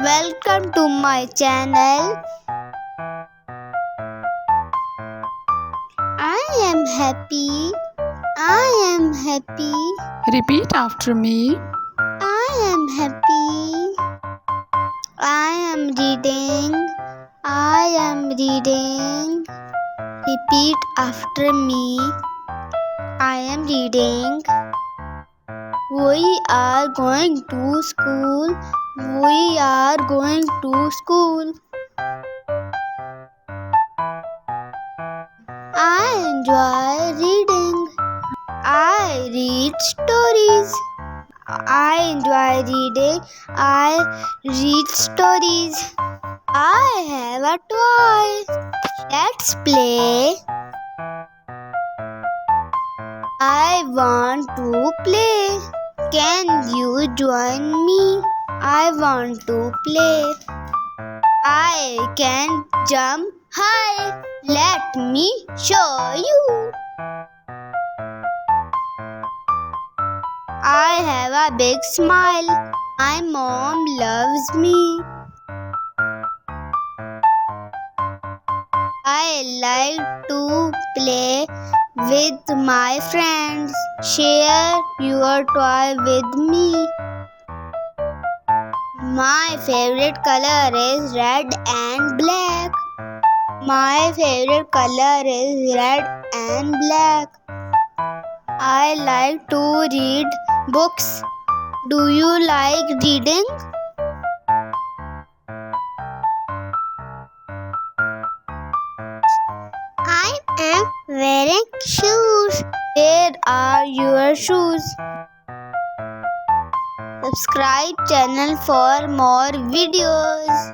Welcome to my channel. I am happy. I am happy. Repeat after me. I am happy. I am reading. I am reading. Repeat after me. I am reading. We are going to school. We are going to school. I enjoy reading. I read stories. I enjoy reading. I read stories. I have a toy. Let's play. I want to play. Can you join me? I want to play. I can jump high. Let me show you. I have a big smile. My mom loves me. I like to play with my friends. Share your toy with me. My favorite color is red and black. My favorite color is red and black. I like to read books. Do you like reading? I am wearing shoes. Where are your shoes? Subscribe channel for more videos.